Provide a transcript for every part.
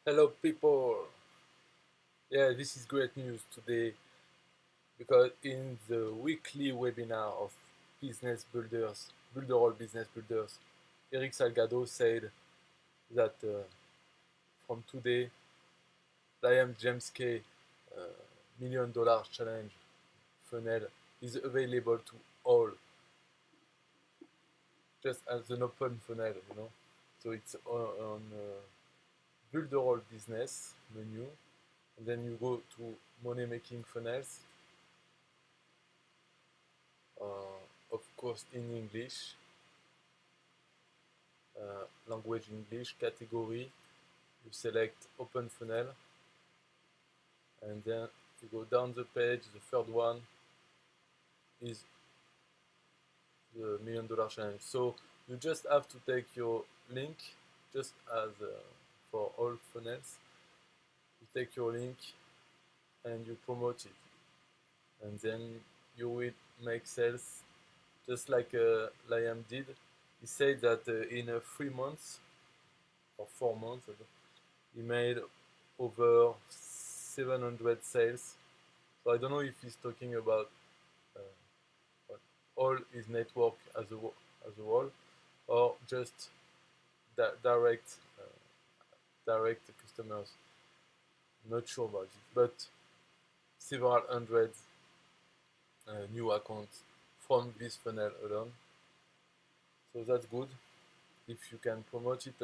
Hello, people. Yeah, this is great news today because in the weekly webinar of business builders, Builderall business builders, Eric Salgado said that from today, Liam James K $1 million challenge funnel is available to all, just as an open funnel. So it's on Builderall business menu, and then you go to money making funnels. Of course in English, language English, category, you select open funnel, and then you go down the page. The third one is the $1 million challenge. So you just have to take your link, just as for all funnels. You take your link and you promote it, and then you will make sales just like Liam did. He said that in 3 months or 4 months, he made over 700 sales. So I don't know if he's talking about uh, all his network as a whole, or just direct direct customers. Not sure about it, but several hundred new accounts from this funnel alone. So that's good. If you can promote it,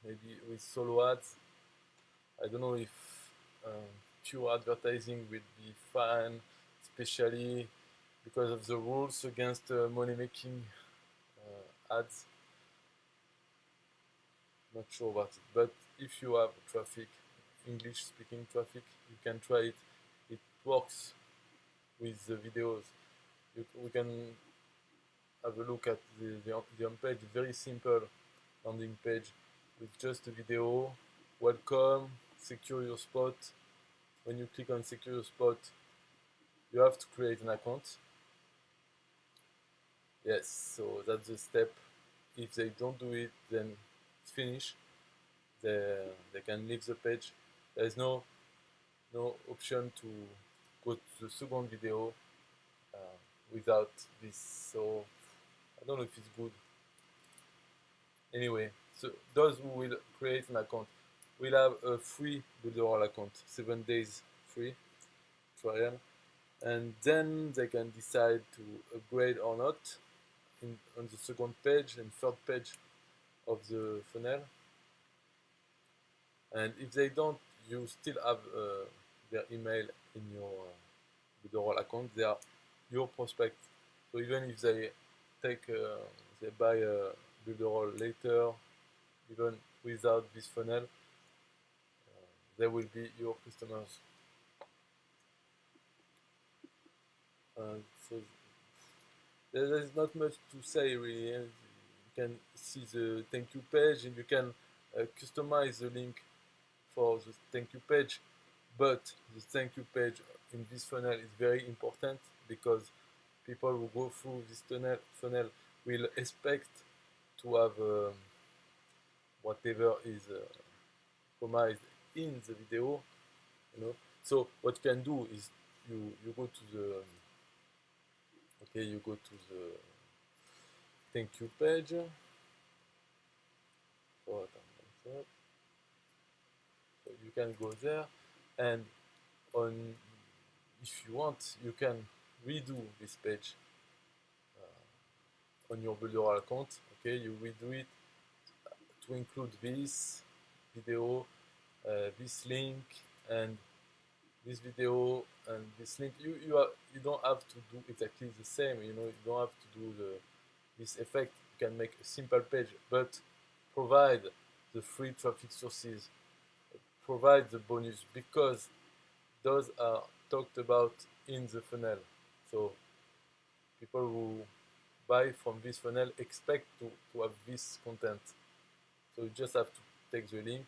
maybe with solo ads. I don't know if pure advertising will be fine, especially because of the rules against money making ads. Not sure about it, but if you have traffic, English speaking traffic, you can try it. It works with the videos. We can have a look at the home page. Very simple landing page with just a video. Welcome, secure your spot. When you click on secure your spot, you have to create an account. Yes, so that's the step. If they don't do it, then it's finished. They can leave the page. There's no option to go to the second video without this. So I don't know if it's good. Anyway, so those who will create an account will have a free Builderall account, 7 days free trial, and then they can decide to upgrade or not on the second page and third page of the funnel. And if they don't, you still have their email in your Builderall account. They are your prospect. So even if they they buy a Builderall later, even without this funnel, they will be your customers. So there's not much to say really. You can see the thank you page, and you can customize the link for the thank you page. But the thank you page in this funnel is very important because people who go through this funnel will expect to have whatever is promised in the video. So what you can do is you go to the thank you page. So you can go there, and on if you want, you can redo this page on your Builderall account. Okay, you redo it to include this video, this link, and this video and this link. You don't have to do exactly the same. You don't have to do this effect. You can make a simple page, but provide the free traffic sources, provide the bonus, because those are talked about in the funnel. So people who buy from this funnel expect to have this content. So you just have to take the link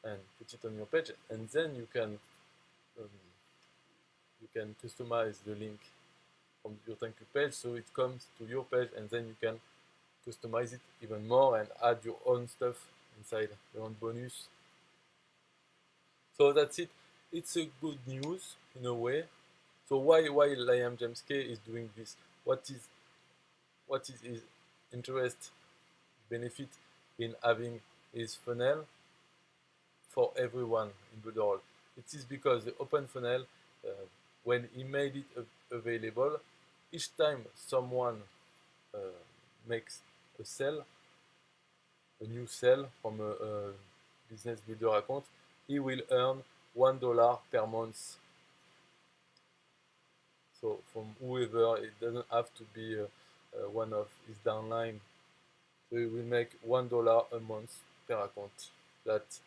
and put it on your page, and then you can customize the link from your thank you page so it comes to your page, and then you can customize it even more and add your own stuff inside. They want bonus. So that's it. It's a good news in a way. So why Liam James K is doing this? What is his interest, benefit in having his funnel for everyone in Builderall? It is because the open funnel, uh, when he made it available, each time someone uh, makes a sale, a new sale from a business builder account, he will earn $1 per month. So from whoever, it doesn't have to be one of his downline. So he will make $1 a month per account that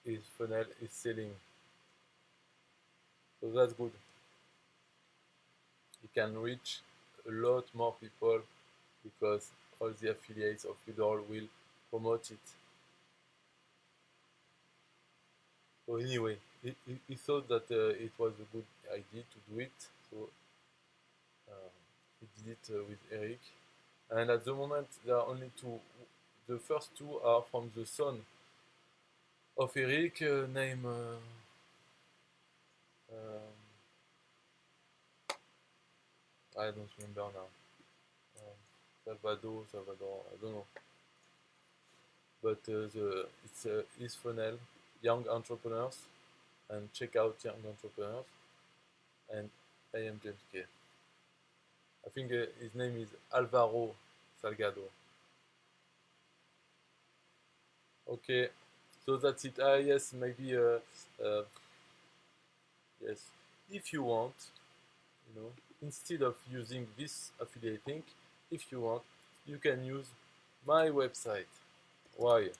his funnel is selling. So that's good. He can reach a lot more people because all the affiliates of Builderall will promote it. So anyway, he thought that it was a good idea to do it. So he did it with Eric. And at the moment, there are only two. The first two are from the son of Eric, named I don't remember now. Salvador, I don't know. But it's his funnel, young entrepreneurs, and check out young entrepreneurs. And I am James K. I think his name is Alvaro Salgado. Okay, so that's it. Yes, maybe yes, if you want, instead of using this affiliate link, if you want, you can use my website. Why?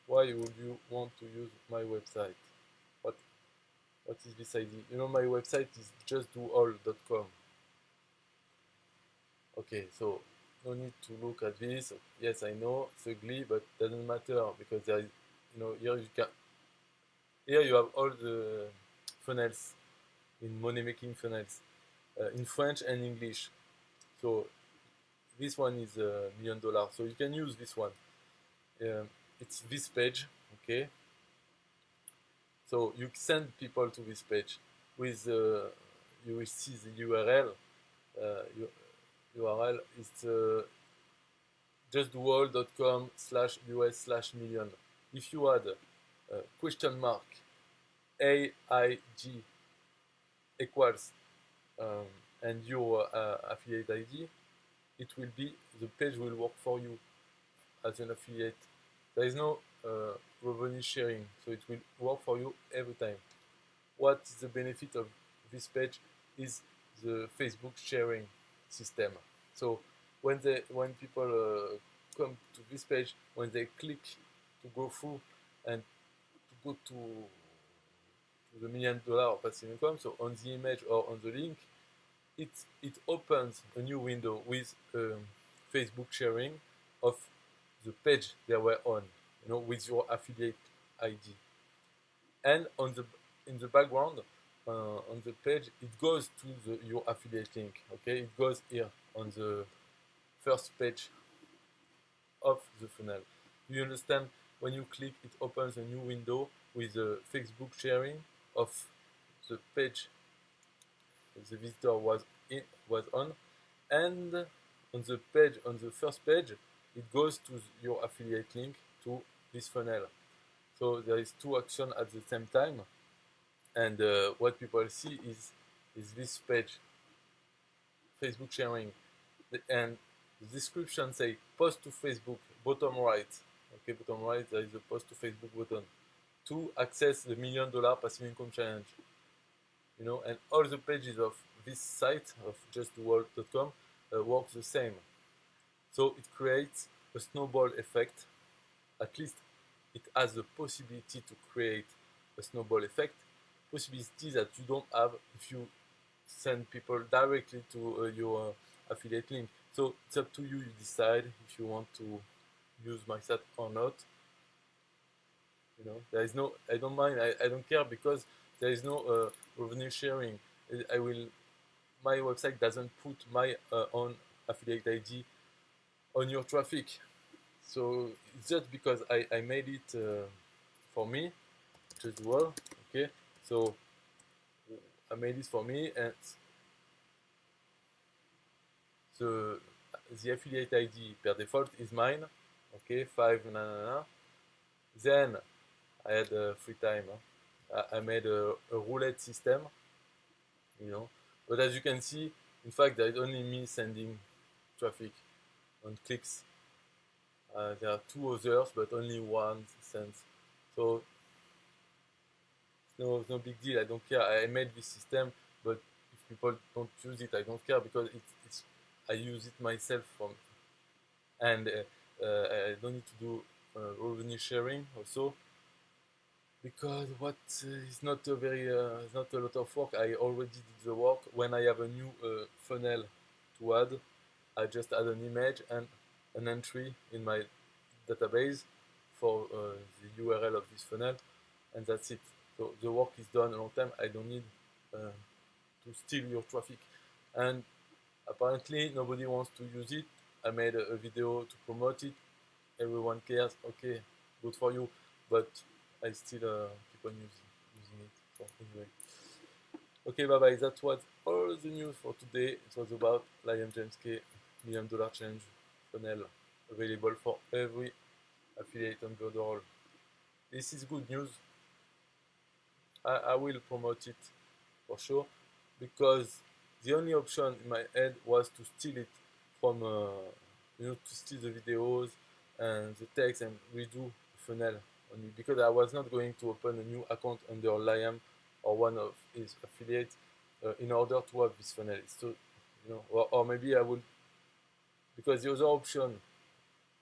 Why would you want to use my website? What is this idea? My website is justdoall.com. Okay, so no need to look at this. Yes, I know it's ugly, but doesn't matter because there is, here you have all the funnels in money making funnels in French and English. So this one is $1 million, so you can use this one. It's this page, okay? So you send people to this page with you will see the URL. URL is justdoall.com/US/million. If you add question mark AIG equals and your affiliate ID, it will be, the page will work for you as an affiliate. There is no revenue sharing, so it will work for you every time. What is the benefit of this page is the Facebook sharing system. So when people come to this page, when they click to go through and to go to the $1 million passive income, so on the image or on the link, it opens a new window with Facebook sharing of the page they were on, with your affiliate ID. And in the background, on the page, it goes to your affiliate link. Okay, it goes here on the first page of the funnel. Do you understand? When you click, it opens a new window with the Facebook sharing of the page the visitor was on, and on the first page, it goes to your affiliate link to this funnel. So there is two actions at the same time, and what people see is this page, Facebook sharing, and the description say post to Facebook, bottom right. Okay, bottom right, there is a post to Facebook button to access the $1 million passive income challenge. And all the pages of this site of justdoall.com work the same. So it creates a snowball effect. At least it has the possibility to create a snowball effect, possibility that you don't have if you send people directly to your affiliate link. So it's up to you. You decide if you want to use my site or not. There is no, I don't mind, I don't care, because there is no revenue sharing. My website doesn't put my own affiliate ID on your traffic. So it's just because I made it for me, just well, okay. So I made it for me, and the the affiliate ID per default is mine, okay, 5 na na na. Then I had free time. I made a roulette system, you know. But as you can see, in fact, there is only me sending traffic on clicks. There are two others, but only one sends. So no big deal. I don't care. I made this system, but if people don't use it, I don't care because it's I use it myself from, and I don't need to do revenue sharing also because what is not a very it's not a lot of work. I already did the work. When I have a new funnel to add, I just add an image and an entry in my database for the URL of this funnel, and that's it. So the work is done a long time. I don't need to steal your traffic, and apparently nobody wants to use it. I made a video to promote it. Everyone cares. Okay, good for you, but I still keep on using it. So anyway, okay, bye bye. That was all the news for today. It was about Lion James K $1 million challenge funnel available for every affiliate on Builderall. This is good news. I will promote it for sure because the only option in my head was to steal it from to steal the videos and the text and redo funnel only because I was not going to open a new account under Liam or one of his affiliates in order to have this funnel. So or maybe I will, because the other option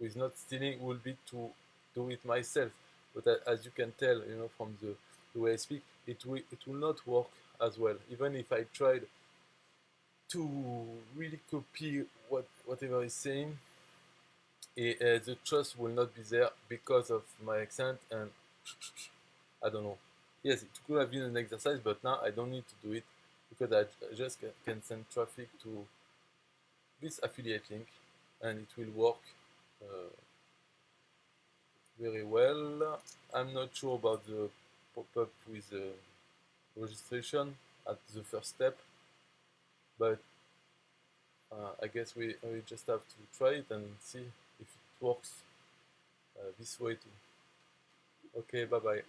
with not stealing will be to do it myself. But as you can tell, from the way I speak, it will not work as well. Even if I tried to really copy whatever he's saying, the trust will not be there because of my accent, and I don't know. Yes, it could have been an exercise, but now I don't need to do it because I just can send traffic to this affiliate link and it will work very well. I'm not sure about the pop-up with the registration at the first step, but I guess we just have to try it and see if it works this way too. Okay, bye bye.